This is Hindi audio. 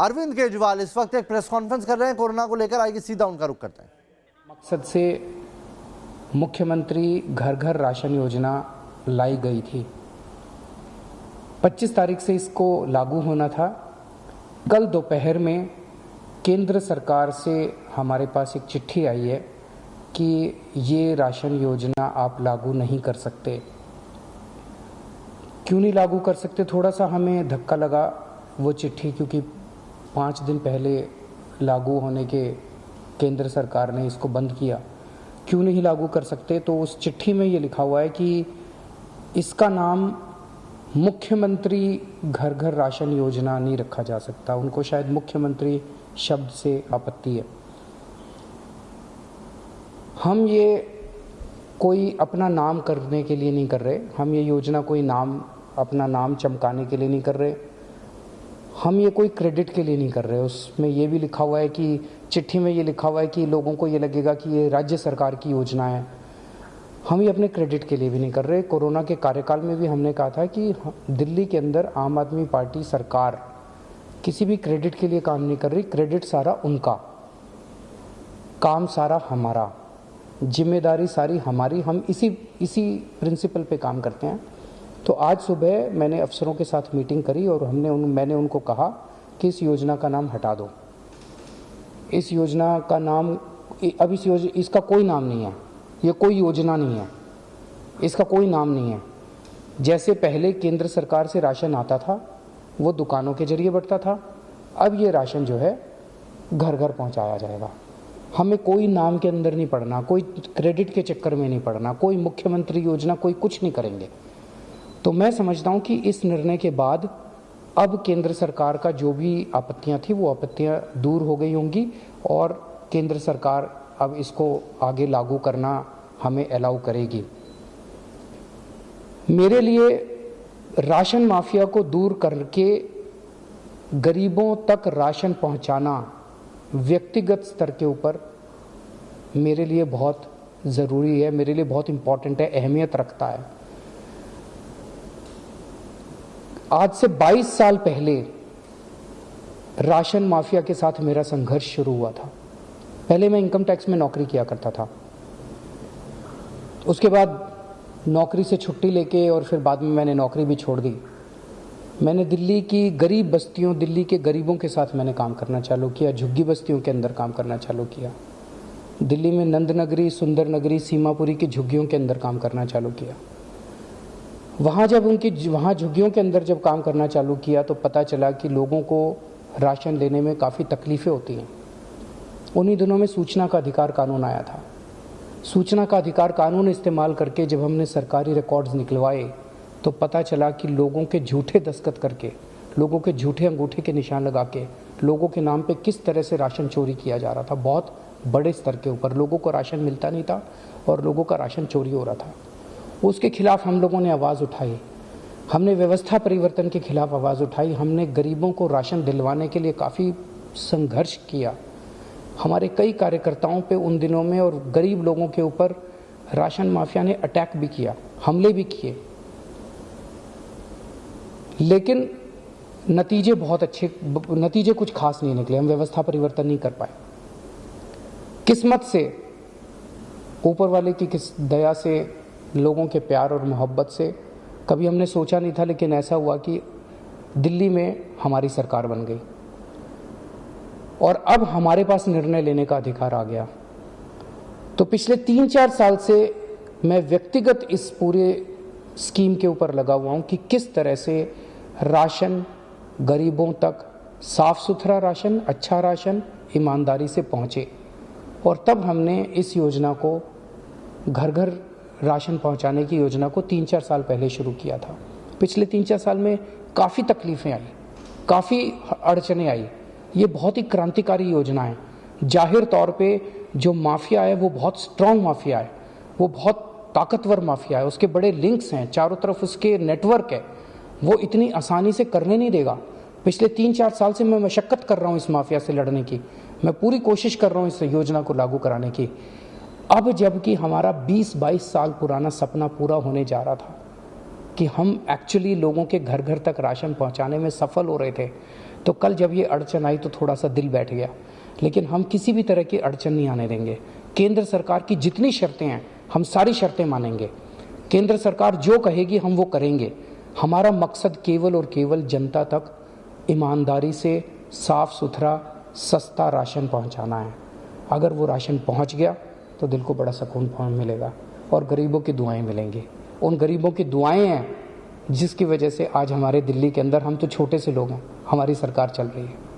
अरविंद केजरीवाल इस वक्त एक प्रेस कॉन्फ्रेंस कर रहे हैं कोरोना को लेकर, आइए सीधा उनका रुख करते हैं। मकसद से मुख्यमंत्री घर घर राशन योजना लाई गई थी। 25 तारीख से इसको लागू होना था। कल दोपहर में केंद्र सरकार से हमारे पास एक चिट्ठी आई है कि ये राशन योजना आप लागू नहीं कर सकते। क्यों नहीं लागू कर सकते? थोड़ा सा हमें धक्का लगा वो चिट्ठी, क्योंकि 5 दिन पहले लागू होने के केंद्र सरकार ने इसको बंद किया। क्यों नहीं लागू कर सकते? तो उस चिट्ठी में ये लिखा हुआ है कि इसका नाम मुख्यमंत्री घर घर राशन योजना नहीं रखा जा सकता। उनको शायद मुख्यमंत्री शब्द से आपत्ति है। हम ये कोई अपना नाम करने के लिए नहीं कर रहे, हम ये योजना कोई अपना नाम चमकाने के लिए नहीं कर रहे, हम ये कोई क्रेडिट के लिए नहीं कर रहे। उसमें ये भी लिखा हुआ है कि चिट्ठी में ये लिखा हुआ है कि लोगों को ये लगेगा कि ये राज्य सरकार की योजना है। हम ये अपने क्रेडिट के लिए भी नहीं कर रहे। कोरोना के कार्यकाल में भी हमने कहा था कि दिल्ली के अंदर आम आदमी पार्टी सरकार किसी भी क्रेडिट के लिए काम नहीं कर रही। क्रेडिट सारा उनका, काम सारा हमारा, जिम्मेदारी सारी हमारी। हम इसी प्रिंसिपल पे काम करते हैं। तो आज सुबह मैंने अफसरों के साथ मीटिंग करी और मैंने उनको कहा कि इस योजना का नाम हटा दो। इस योजना का नाम अब इसका कोई नाम नहीं है, ये कोई योजना नहीं है, इसका कोई नाम नहीं है। जैसे पहले केंद्र सरकार से राशन आता था वो दुकानों के जरिए बढ़ता था, अब ये राशन जो है घर घर पहुंचाया जाएगा। हमें कोई नाम के अंदर नहीं पड़ना, कोई क्रेडिट के चक्कर में नहीं पड़ना, कोई मुख्यमंत्री योजना, कोई कुछ नहीं करेंगे। तो मैं समझता हूं कि इस निर्णय के बाद अब केंद्र सरकार का जो भी आपत्तियां थी वो आपत्तियां दूर हो गई होंगी और केंद्र सरकार अब इसको आगे लागू करना हमें अलाउ करेगी। मेरे लिए राशन माफिया को दूर करके गरीबों तक राशन पहुंचाना व्यक्तिगत स्तर के ऊपर मेरे लिए बहुत ज़रूरी है, मेरे लिए बहुत इम्पॉर्टेंट है, अहमियत रखता है। आज से 22 साल पहले राशन माफिया के साथ मेरा संघर्ष शुरू हुआ था। पहले मैं इनकम टैक्स में नौकरी किया करता था, उसके बाद नौकरी से छुट्टी लेके और फिर बाद में मैंने नौकरी भी छोड़ दी। मैंने दिल्ली की गरीब बस्तियों, दिल्ली के गरीबों के साथ मैंने काम करना चालू किया, झुग्गी बस्तियों के अंदर काम करना चालू किया। दिल्ली में नंद नगरी, सुंदर नगरी, सीमापुरी की झुग्गियों के अंदर काम करना चालू किया। वहाँ झुग्गियों के अंदर जब काम करना चालू किया तो पता चला कि लोगों को राशन लेने में काफ़ी तकलीफ़ें होती हैं। उन्हीं दिनों में सूचना का अधिकार कानून आया था। सूचना का अधिकार कानून इस्तेमाल करके जब हमने सरकारी रिकॉर्ड्स निकलवाए तो पता चला कि लोगों के झूठे दस्तखत करके, लोगों के झूठे अंगूठे के निशान लगा के लोगों के नाम पे किस तरह से राशन चोरी किया जा रहा था। बहुत बड़े स्तर के ऊपर लोगों को राशन मिलता नहीं था और लोगों का राशन चोरी हो रहा था। उसके खिलाफ हम लोगों ने आवाज़ उठाई, हमने व्यवस्था परिवर्तन के खिलाफ आवाज़ उठाई, हमने गरीबों को राशन दिलवाने के लिए काफ़ी संघर्ष किया। हमारे कई कार्यकर्ताओं पे उन दिनों में और गरीब लोगों के ऊपर राशन माफिया ने अटैक भी किया, हमले भी किए, लेकिन नतीजे कुछ खास नहीं निकले। हम व्यवस्था परिवर्तन नहीं कर पाए। किस्मत से, ऊपर वाले की दया से, लोगों के प्यार और मोहब्बत से कभी हमने सोचा नहीं था, लेकिन ऐसा हुआ कि दिल्ली में हमारी सरकार बन गई और अब हमारे पास निर्णय लेने का अधिकार आ गया। तो पिछले 3-4 साल से मैं व्यक्तिगत इस पूरे स्कीम के ऊपर लगा हुआ हूं कि किस तरह से राशन गरीबों तक, साफ सुथरा राशन, अच्छा राशन ईमानदारी से पहुंचे। और तब हमने इस योजना को, घर घर राशन पहुंचाने की योजना को 3-4 साल पहले शुरू किया था। पिछले 3-4 साल में काफ़ी तकलीफ़ें आई, काफ़ी अड़चनें आई। ये बहुत ही क्रांतिकारी योजना है। जाहिर तौर पे जो माफिया है वो बहुत स्ट्रॉन्ग माफिया है, वो बहुत ताकतवर माफिया है, उसके बड़े लिंक्स हैं, चारों तरफ उसके नेटवर्क है, वो इतनी आसानी से करने नहीं देगा। पिछले 3-4 साल से मैं मशक्कत कर रहा हूँ इस माफिया से लड़ने की, मैं पूरी कोशिश कर रहा हूँ इस योजना को लागू कराने की। अब जबकि हमारा 20-22 साल पुराना सपना पूरा होने जा रहा था कि हम एक्चुअली लोगों के घर घर तक राशन पहुंचाने में सफल हो रहे थे, तो कल जब ये अड़चन आई तो थोड़ा सा दिल बैठ गया, लेकिन हम किसी भी तरह की अड़चन नहीं आने देंगे। केंद्र सरकार की जितनी शर्तें हैं हम सारी शर्तें मानेंगे। केंद्र सरकार जो कहेगी हम वो करेंगे। हमारा मकसद केवल और केवल जनता तक ईमानदारी से साफ सुथरा सस्ता राशन पहुंचाना है। अगर वो राशन पहुंच गया तो दिल को बड़ा सुकून मिलेगा और गरीबों की दुआएं मिलेंगी। उन गरीबों की दुआएं हैं जिसकी वजह से आज हमारे दिल्ली के अंदर, हम तो छोटे से लोग हैं, हमारी सरकार चल रही है।